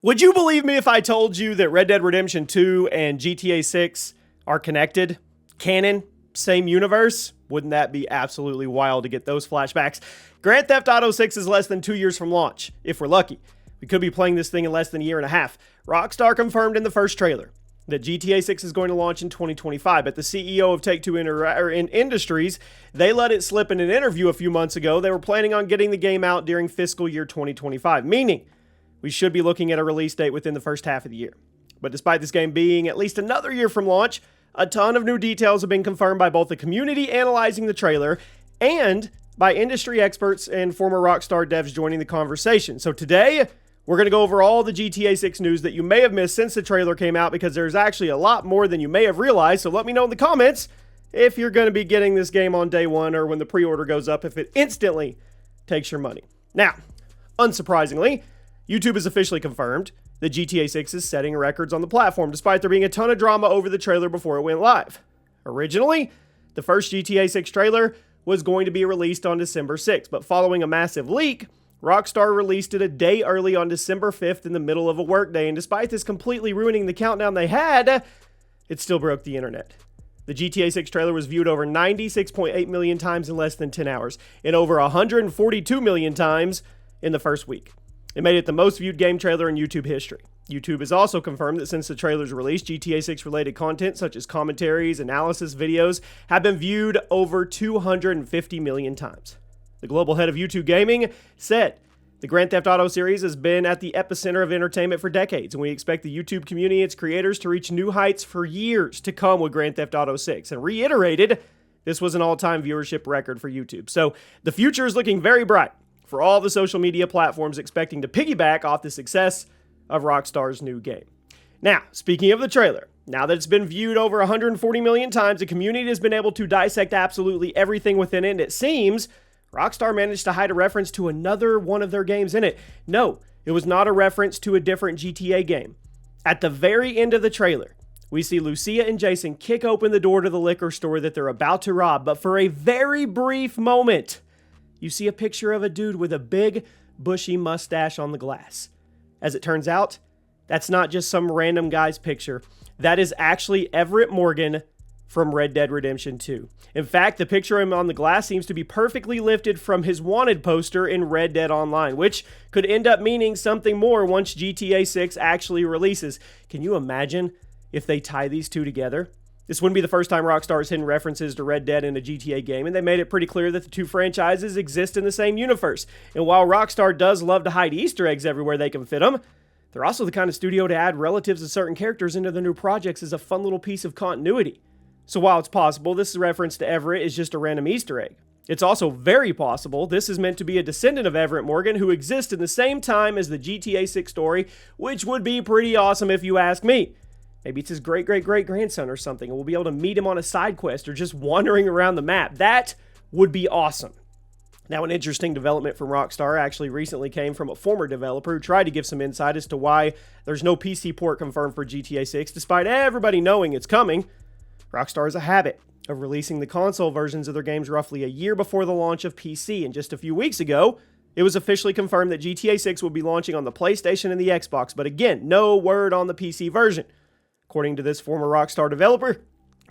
Would you believe me if I told you that Red Dead Redemption 2 and GTA 6 are connected? Canon, same universe? Wouldn't that be absolutely wild to get those flashbacks? Grand Theft Auto 6 is less than 2 years from launch, if we're lucky. We could be playing this thing in less than a year and a half. Rockstar confirmed in the first trailer that GTA 6 is going to launch in 2025, but the CEO of Take-Two Industries, they let it slip in an interview a few months ago. They were planning on getting the game out during fiscal year 2025, meaning we should be looking at a release date within the first half of the year. But despite this game being at least another year from launch, a ton of new details have been confirmed by both the community analyzing the trailer and by industry experts and former Rockstar devs joining the conversation. So today, we're going to go over all the GTA 6 news that you may have missed since the trailer came out, because there's actually a lot more than you may have realized. So let me know in the comments if you're going to be getting this game on day one, or when the pre-order goes up, if it instantly takes your money. Now, unsurprisingly, YouTube has officially confirmed that GTA 6 is setting records on the platform, despite there being a ton of drama over the trailer before it went live. Originally, the first GTA 6 trailer was going to be released on December 6th, but following a massive leak, Rockstar released it a day early on December 5th in the middle of a workday, and despite this completely ruining the countdown they had, it still broke the internet. The GTA 6 trailer was viewed over 96.8 million times in less than 10 hours, and over 142 million times in the first week. It made it the most viewed game trailer in YouTube history. YouTube has also confirmed that since the trailer's release, GTA 6 related content such as commentaries, analysis videos have been viewed over 250 million times. The global head of YouTube Gaming said, "The Grand Theft Auto series has been at the epicenter of entertainment for decades, and we expect the YouTube community and its creators to reach new heights for years to come with Grand Theft Auto 6, and reiterated this was an all-time viewership record for YouTube. So the future is looking very bright for all the social media platforms expecting to piggyback off the success of Rockstar's new game." Now, speaking of the trailer, now that it's been viewed over 140 million times, the community has been able to dissect absolutely everything within it, and it seems Rockstar managed to hide a reference to another one of their games in it. No, it was not a reference to a different GTA game. At the very end of the trailer, we see Lucia and Jason kick open the door to the liquor store that they're about to rob, but for a very brief moment, you see a picture of a dude with a big, bushy mustache on the glass. As it turns out, that's not just some random guy's picture. That is actually Everett Morgan from Red Dead Redemption 2. In fact, the picture of him on the glass seems to be perfectly lifted from his wanted poster in Red Dead Online, which could end up meaning something more once GTA 6 actually releases. Can you imagine if they tie these two together? This wouldn't be the first time Rockstar has hidden references to Red Dead in a GTA game, and they made it pretty clear that the two franchises exist in the same universe. And while Rockstar does love to hide Easter eggs everywhere they can fit them, they're also the kind of studio to add relatives of certain characters into their new projects as a fun little piece of continuity. So while it's possible this reference to Everett is just a random Easter egg, it's also very possible this is meant to be a descendant of Everett Morgan who exists in the same time as the GTA 6 story, which would be pretty awesome if you ask me. Maybe it's his great-great-great-grandson or something, and we'll be able to meet him on a side quest or just wandering around the map. That would be awesome. Now, an interesting development from Rockstar actually recently came from a former developer who tried to give some insight as to why there's no PC port confirmed for GTA 6, despite everybody knowing it's coming. Rockstar has a habit of releasing the console versions of their games roughly a year before the launch of PC, and just a few weeks ago, it was officially confirmed that GTA 6 will be launching on the PlayStation and the Xbox, but again, no word on the PC version. According to this former Rockstar developer,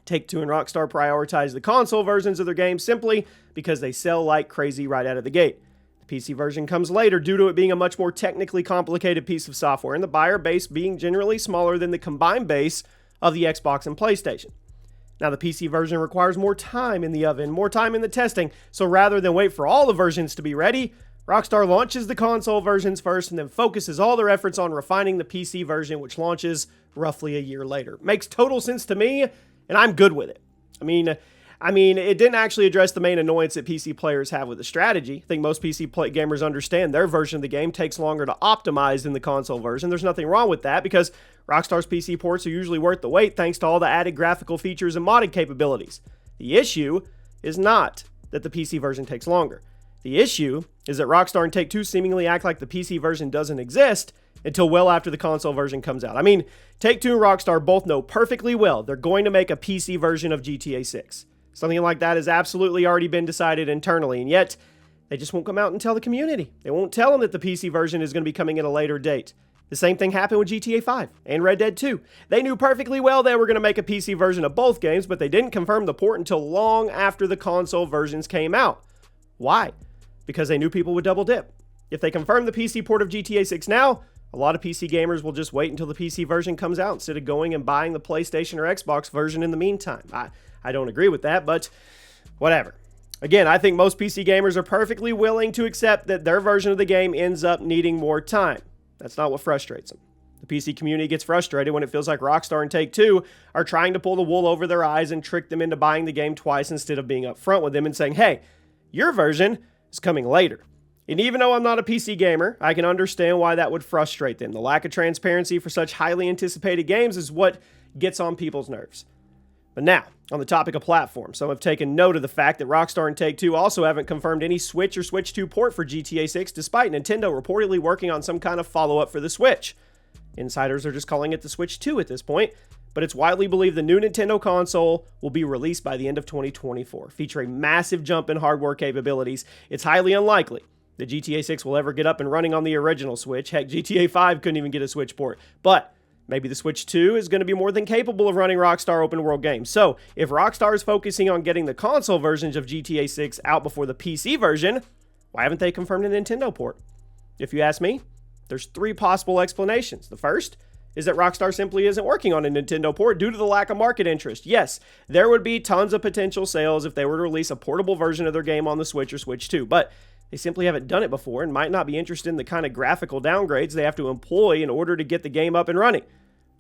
Take-Two and Rockstar prioritize the console versions of their games simply because they sell like crazy right out of the gate. The PC version comes later due to it being a much more technically complicated piece of software, and the buyer base being generally smaller than the combined base of the Xbox and PlayStation. Now, the PC version requires more time in the oven, more time in the testing, so rather than wait for all the versions to be ready, Rockstar launches the console versions first and then focuses all their efforts on refining the PC version, which launches roughly a year later. Makes total sense to me, and I'm good with it. I mean, it didn't actually address the main annoyance that PC players have with the strategy. I think most PC gamers understand their version of the game takes longer to optimize than the console version. There's nothing wrong with that because Rockstar's PC ports are usually worth the wait thanks to all the added graphical features and modding capabilities. The issue is not that the PC version takes longer. The issue is that Rockstar and Take-Two seemingly act like the PC version doesn't exist until well after the console version comes out. I mean, Take-Two and Rockstar both know perfectly well they're going to make a PC version of GTA 6. Something like that has absolutely already been decided internally, and yet they just won't come out and tell the community. They won't tell them that the PC version is going to be coming at a later date. The same thing happened with GTA 5 and Red Dead 2. They knew perfectly well they were going to make a PC version of both games, but they didn't confirm the port until long after the console versions came out. Why? Because they knew people would double dip. If they confirm the PC port of GTA 6 now, a lot of PC gamers will just wait until the PC version comes out instead of going and buying the PlayStation or Xbox version in the meantime. I don't agree with that, but whatever. Again, I think most PC gamers are perfectly willing to accept that their version of the game ends up needing more time. That's not what frustrates them. The PC community gets frustrated when it feels like Rockstar and Take-Two are trying to pull the wool over their eyes and trick them into buying the game twice instead of being upfront with them and saying, hey, your version is coming later. And even though I'm not a PC gamer, I can understand why that would frustrate them. The lack of transparency for such highly anticipated games is what gets on people's nerves. But now, on the topic of platforms, some have taken note of the fact that Rockstar and Take-Two also haven't confirmed any Switch or Switch 2 port for GTA 6, despite Nintendo reportedly working on some kind of follow-up for the Switch. Insiders are just calling it the Switch 2 at this point, but it's widely believed the new Nintendo console will be released by the end of 2024, featuring a massive jump in hardware capabilities. It's highly unlikely that GTA 6 will ever get up and running on the original Switch. Heck, GTA 5 couldn't even get a Switch port. But maybe the Switch 2 is going to be more than capable of running Rockstar open world games. So, if Rockstar is focusing on getting the console versions of GTA 6 out before the PC version, why haven't they confirmed a Nintendo port? If you ask me, there's 3 possible explanations. The first is that Rockstar simply isn't working on a Nintendo port due to the lack of market interest. Yes, there would be tons of potential sales if they were to release a portable version of their game on the Switch or Switch 2, but they simply haven't done it before and might not be interested in the kind of graphical downgrades they have to employ in order to get the game up and running.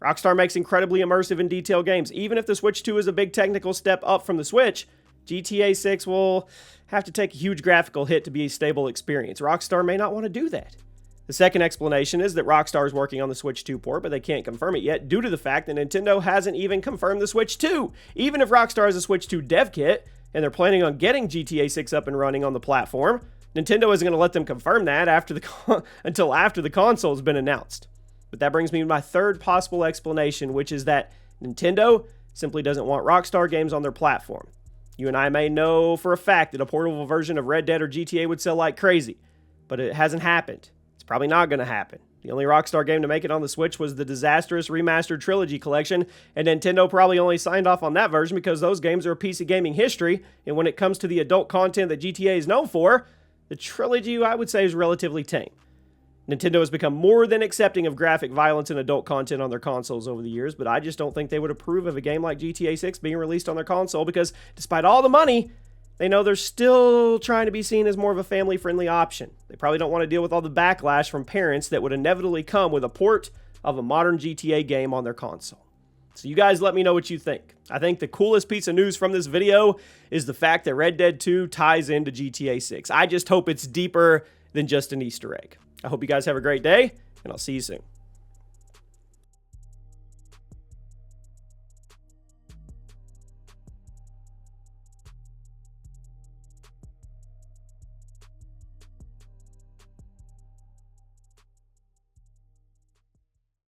Rockstar makes incredibly immersive and detailed games. Even if the Switch 2 is a big technical step up from the Switch, GTA 6 will have to take a huge graphical hit to be a stable experience. Rockstar may not want to do that. The second explanation is that Rockstar is working on the Switch 2 port, but they can't confirm it yet due to the fact that Nintendo hasn't even confirmed the Switch 2. Even if Rockstar has a Switch 2 dev kit, and they're planning on getting GTA 6 up and running on the platform, Nintendo isn't going to let them confirm that until after the console has been announced. But that brings me to my third possible explanation, which is that Nintendo simply doesn't want Rockstar games on their platform. You and I may know for a fact that a portable version of Red Dead or GTA would sell like crazy, but it hasn't happened. It's probably not going to happen. The only Rockstar game to make it on the Switch was the disastrous remastered Trilogy collection, and Nintendo probably only signed off on that version because those games are a piece of gaming history, and when it comes to the adult content that GTA is known for, the Trilogy, I would say, is relatively tame. Nintendo has become more than accepting of graphic violence and adult content on their consoles over the years, but I just don't think they would approve of a game like GTA 6 being released on their console because despite all the money, they know they're still trying to be seen as more of a family-friendly option. They probably don't want to deal with all the backlash from parents that would inevitably come with a port of a modern GTA game on their console. So you guys let me know what you think. I think the coolest piece of news from this video is the fact that Red Dead 2 ties into GTA 6. I just hope it's deeper than just an Easter egg. I hope you guys have a great day, and I'll see you soon.